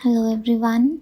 Hello everyone.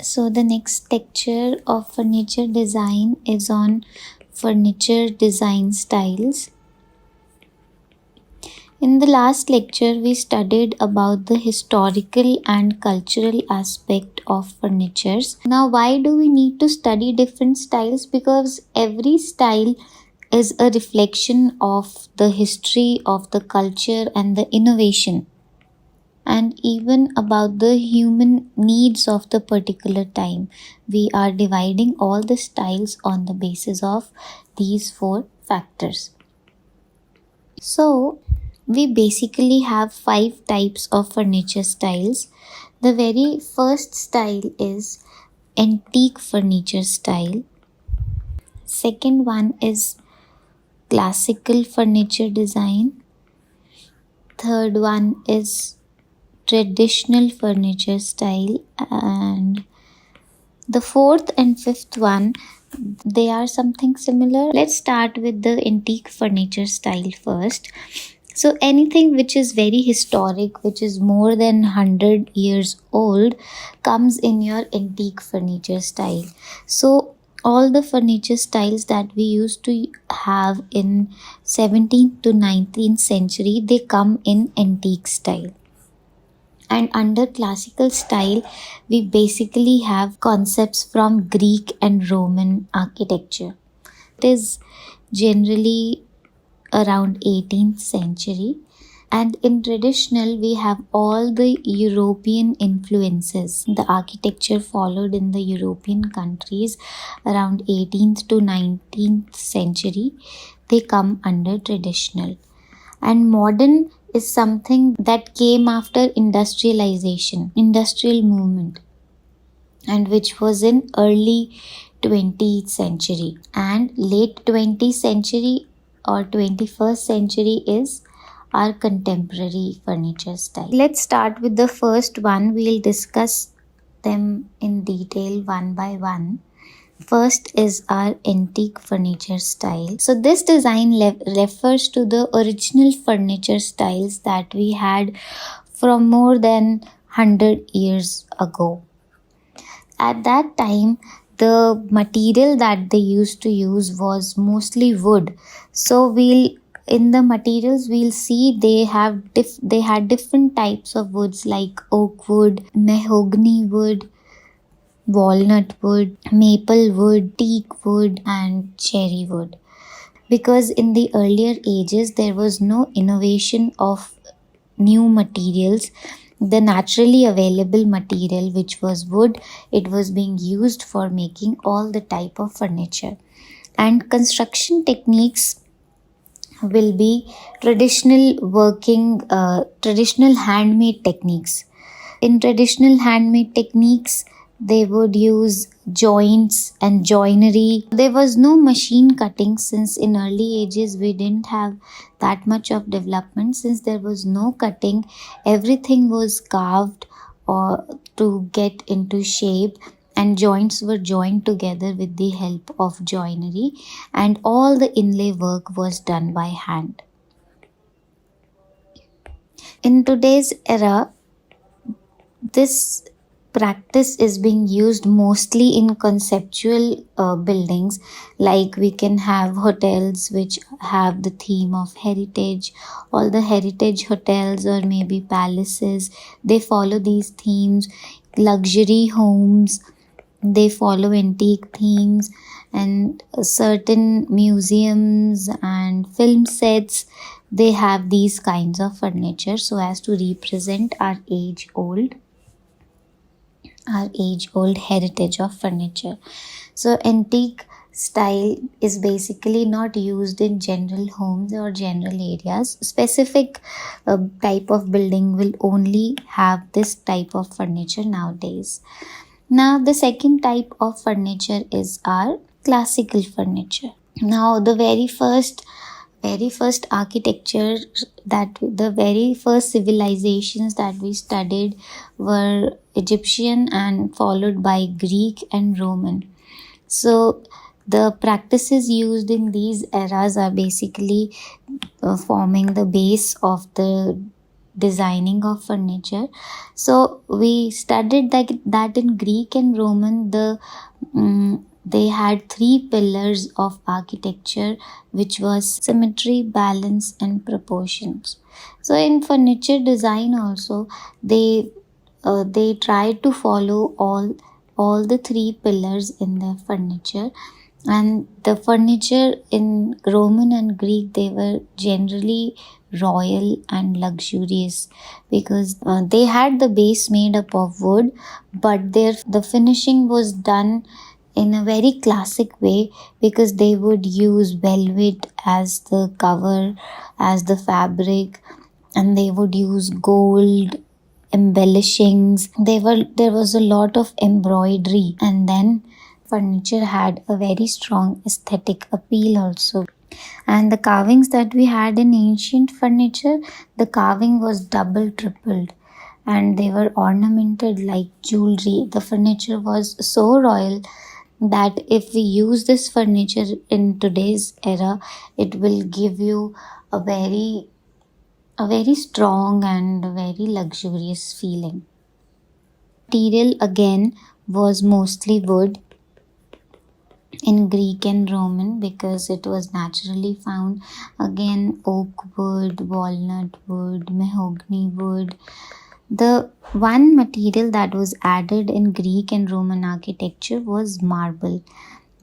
So the next lecture of furniture design is on furniture design styles. In the last lecture we studied about the historical and cultural aspect of furnitures. Now why do we need to study different styles? Because every style is a reflection of the history of the culture and the innovation, and even about the human needs of the particular time. We are dividing all the styles on the basis of these four factors. So, we basically have 5 types of furniture styles. The very first style is antique furniture style. Second one is classical furniture design. Third one is traditional furniture style, and the fourth and fifth one, they are something similar. Let's start with the antique furniture style first. So anything which is very historic, which is more than 100 years old, comes in your antique furniture style. So all the furniture styles that we used to have in 17th to 19th century, they come in antique style. And under classical style, we basically have concepts from Greek and Roman architecture. It is generally around 18th century. And in traditional, we have all the European influences. The architecture followed in the European countries around 18th to 19th century. They come under traditional. And modern is something that came after industrialization, industrial movement, and which was in early 20th century. And late 20th century or 21st century is our contemporary furniture style. Let's start with the first one. We'll discuss them in detail one by one. First is our antique furniture style. So this design refers to the original furniture styles that we had from more than 100 years ago. At that time, the material that they used to use was mostly wood. So in the materials we'll see they had different types of woods like oak wood, mahogany wood, walnut wood, maple wood, teak wood, and cherry wood. Because in the earlier ages there was no innovation of new materials. The naturally available material, which was wood, it was being used for making all the type of furniture. And construction techniques will be traditional handmade techniques. In traditional handmade techniques, they would use joints and joinery. There was no machine cutting, since in early ages we didn't have that much of development. Since there was no cutting, everything was carved or to get into shape, and joints were joined together with the help of joinery, and all the inlay work was done by hand. In today's era, this practice is being used mostly in conceptual buildings, like we can have hotels which have the theme of heritage. All the heritage hotels or maybe palaces, they follow these themes. Luxury homes, they follow antique themes, and certain museums and film sets, they have these kinds of furniture so as to represent our age old heritage of furniture. So antique style is basically not used in general homes or general areas. Specific type of building will only have this type of furniture nowadays. Now the second type of furniture is our classical furniture. Now the very first architecture, that the very first civilizations that we studied were Egyptian and followed by Greek and Roman. So the practices used in these eras are basically forming the base of the designing of furniture. So we studied that in Greek and Roman, they had three pillars of architecture, which was symmetry, balance, and proportions. So in furniture design also, they tried to follow all the three pillars in their furniture. And the furniture in Roman and Greek, they were generally royal and luxurious, because they had the base made up of wood, but the finishing was done in a very classic way, because they would use velvet as the cover, as the fabric, and they would use gold embellishings. There was a lot of embroidery, and then furniture had a very strong aesthetic appeal also. And the carvings that we had in ancient furniture, the carving was double tripled, and they were ornamented like jewelry. The furniture was so royal that if we use this furniture in today's era, it will give you a very strong and very luxurious feeling. Material again was mostly wood in Greek and Roman, because it was naturally found. Again, oak wood, walnut wood, mahogany wood. The one material that was added in Greek and Roman architecture was marble.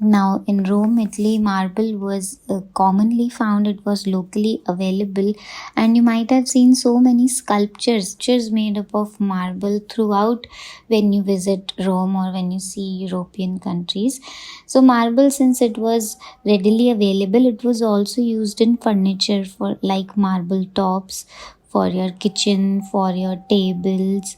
Now, in Rome, Italy, marble was commonly found. It was locally available, and you might have seen so many sculptures made up of marble throughout when you visit Rome or when you see European countries. So, marble, since it was readily available, it was also used in furniture, for like marble tops for your kitchen, for your tables,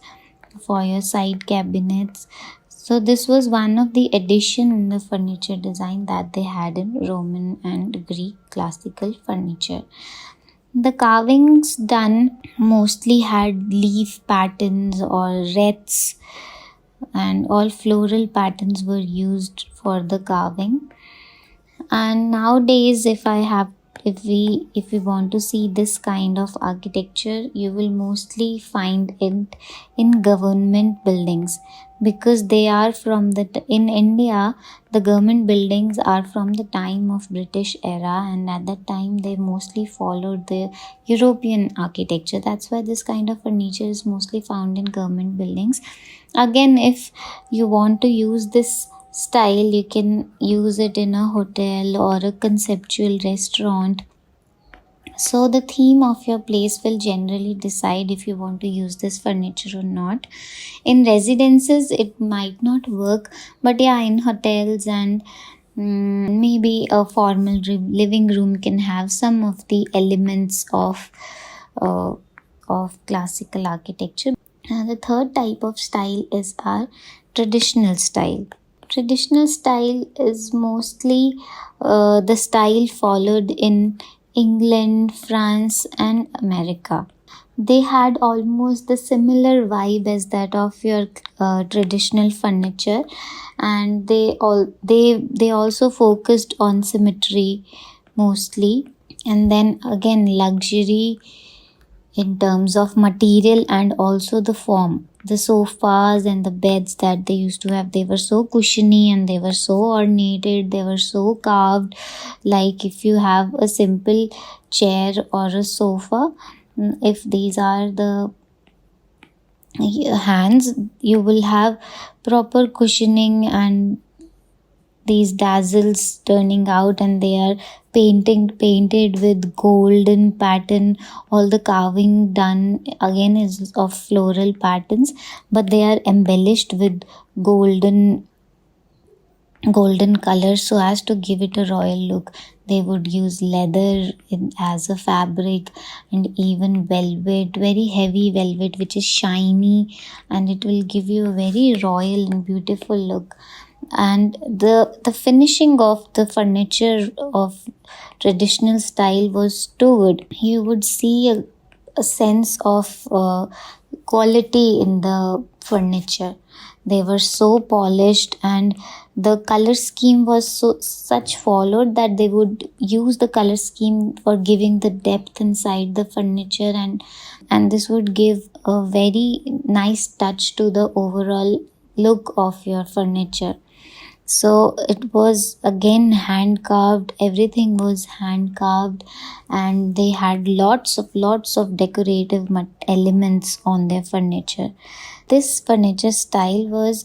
for your side cabinets. So this was one of the addition in the furniture design that they had in Roman and Greek classical furniture. The carvings done mostly had leaf patterns or wreaths, and all floral patterns were used for the carving. And nowadays, if we want to see this kind of architecture, you will mostly find it in government buildings, because they are from in India, the government buildings are from the time of British era, and at that time they mostly followed the European architecture. That's why this kind of furniture is mostly found in government buildings. Again, if you want to use this style, you can use it in a hotel or a conceptual restaurant. So the theme of your place will generally decide if you want to use this furniture or not. In residences, it might not work, but yeah, in hotels and maybe a formal living room can have some of the elements uh, of classical architecture. The third type of style is our traditional style. Traditional style is mostly the style followed in England, France, and America. They had almost the similar vibe as that of your traditional furniture, and they also focused on symmetry mostly, and then again luxury in terms of material and also the form. The sofas and the beds that they used to have, they were so cushiony and they were so ornated, they were so carved. Like if you have a simple chair or a sofa, if these are the hands, you will have proper cushioning and these dazzles turning out, and they are painted with golden pattern. All the carving done again is of floral patterns, but they are embellished with golden colors so as to give it a royal look. They would use leather as a fabric, and even velvet, very heavy velvet, which is shiny, and it will give you a very royal and beautiful look. And the finishing of the furniture of traditional style was too good. You would see a sense of quality in the furniture. They were so polished, and the color scheme was such followed that they would use the color scheme for giving the depth inside the furniture, and this would give a very nice touch to the overall look of your furniture. So it was again hand carved, everything was hand carved, and they had lots of decorative elements on their furniture. This furniture style was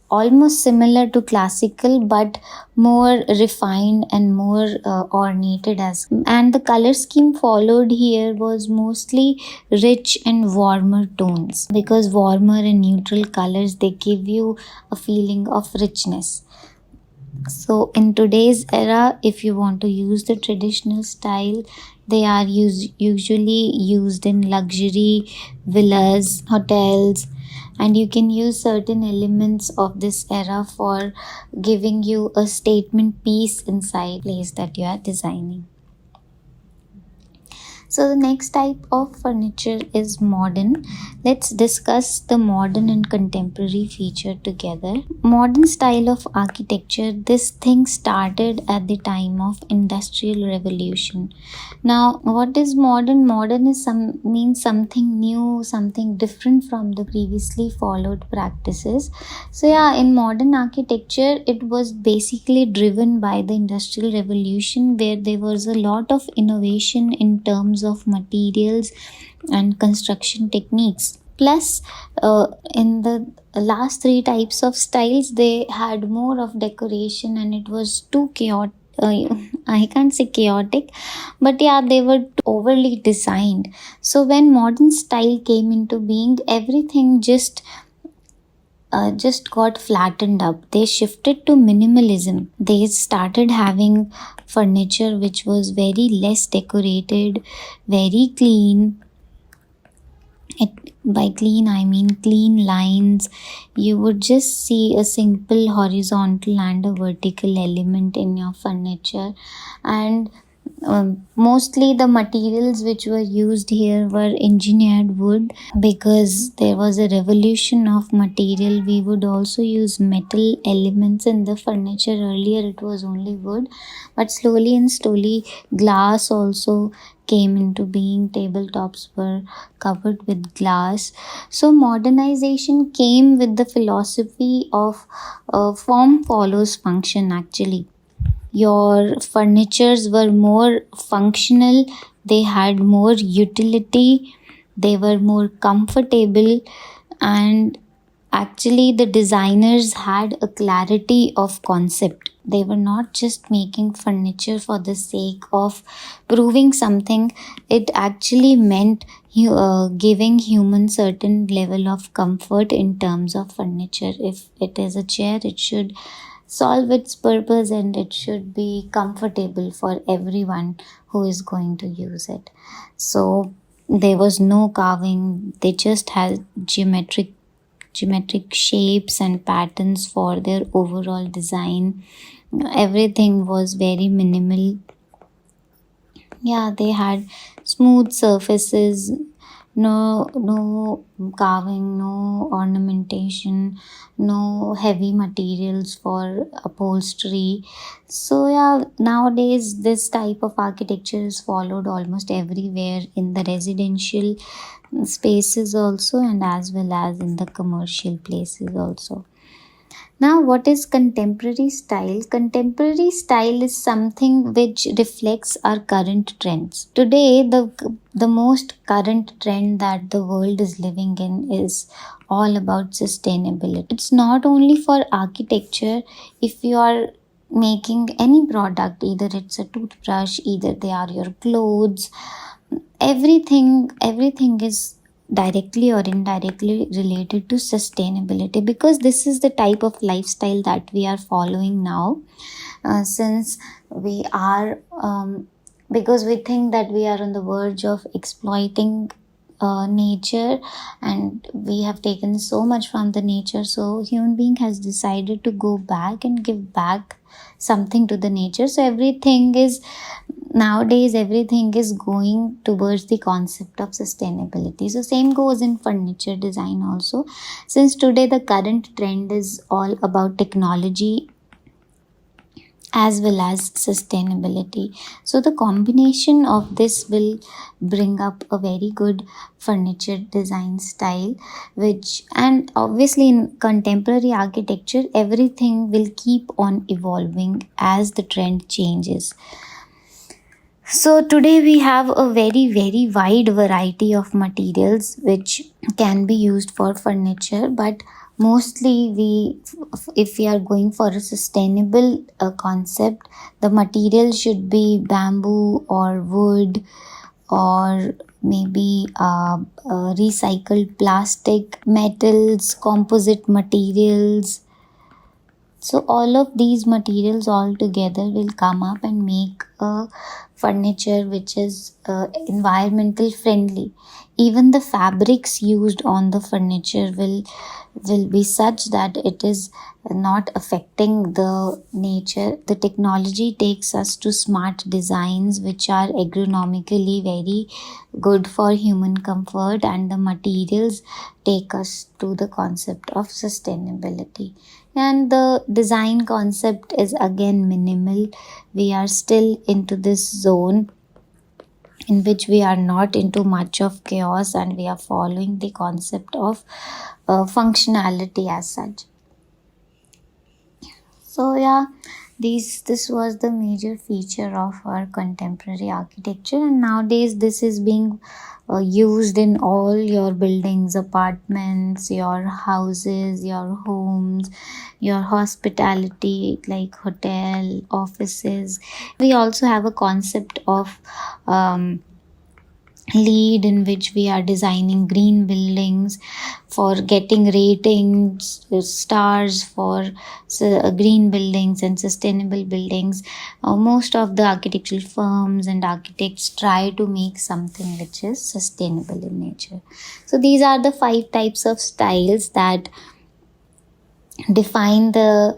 almost similar to classical but more refined and more ornated, as and the color scheme followed here was mostly rich and warmer tones, because warmer and neutral colors, they give you a feeling of richness. So in today's era, if you want to use the traditional style, they are usually used in luxury villas, hotels, and you can use certain elements of this era for giving you a statement piece inside place that you are designing. So the next type of furniture is modern. Let's discuss the modern and contemporary feature together. Modern style of architecture, this thing started at the time of Industrial Revolution. Now, what is modern? Modern is means something new, something different from the previously followed practices. So yeah, in modern architecture, it was basically driven by the Industrial Revolution, where there was a lot of innovation in terms of materials and construction techniques. Plus, in the last three types of styles, they had more of decoration, and it was too chaotic. I can't say chaotic, but yeah, they were overly designed. So when modern style came into being, everything just got flattened up. They shifted to minimalism. They started having furniture which was very less decorated, very clean. By clean, I mean clean lines. You would just see a simple horizontal and a vertical element in your furniture, and mostly the materials which were used here were engineered wood, because there was a revolution of material. We would also use metal elements in the furniture. Earlier it was only wood, but slowly and slowly glass also came into being. Tabletops were covered with glass. So modernization came with the philosophy of form follows function. Actually, your furnitures were more functional, they had more utility, they were more comfortable, and actually the designers had a clarity of concept. They were not just making furniture for the sake of proving something. It actually meant giving human certain level of comfort in terms of furniture. If it is a chair, it should solve its purpose, and it should be comfortable for everyone who is going to use it. So there was no carving, they just had geometric shapes and patterns for their overall design. Everything was very minimal. Yeah, they had smooth surfaces, no carving, no ornamentation, no heavy materials for upholstery. So yeah, nowadays this type of architecture is followed almost everywhere, in the residential spaces also, and as well as in the commercial places also. Now, what is contemporary style? Contemporary style is something which reflects our current trends. Today, the most current trend that the world is living in is all about sustainability. It's not only for architecture. If you are making any product, either it's a toothbrush, either they are your clothes, everything is directly or indirectly related to sustainability, because this is the type of lifestyle that we are following now, since we are because we think that we are on the verge of exploiting nature, and we have taken so much from the nature. So human being has decided to go back and give back something to the nature. So nowadays everything is going towards the concept of sustainability. So same goes in furniture design also, since today the current trend is all about technology. as well as sustainability. So the combination of this will bring up a very good furniture design style, which, and obviously in contemporary architecture everything will keep on evolving as the trend changes. So today we have a very wide variety of materials which can be used for furniture, but mostly if we are going for a sustainable concept, the material should be bamboo or wood, or maybe recycled plastic, metals, composite materials. So all of these materials all together will come up and make a furniture which is environmental friendly. Even the fabrics used on the furniture will be such that it is not affecting the nature. The technology takes us to smart designs which are ergonomically very good for human comfort, and the materials take us to the concept of sustainability. And the design concept is again minimal. We are still into this zone in which we are not into much of chaos, and we are following the concept of functionality as such. So yeah, this was the major feature of our contemporary architecture, and nowadays this is being used in all your buildings, apartments, your houses, your homes, your hospitality like hotel, offices. We also have a concept of lead in which we are designing green buildings for getting ratings, stars for green buildings and sustainable buildings. Most of the architectural firms and architects try to make something which is sustainable in nature. So these are the 5 types of styles that define the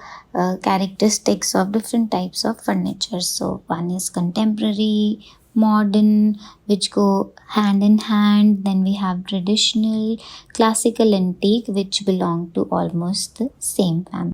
characteristics of different types of furniture. So one is contemporary, modern, which go hand in hand. Then we have traditional, classical, antique, which belong to almost the same family.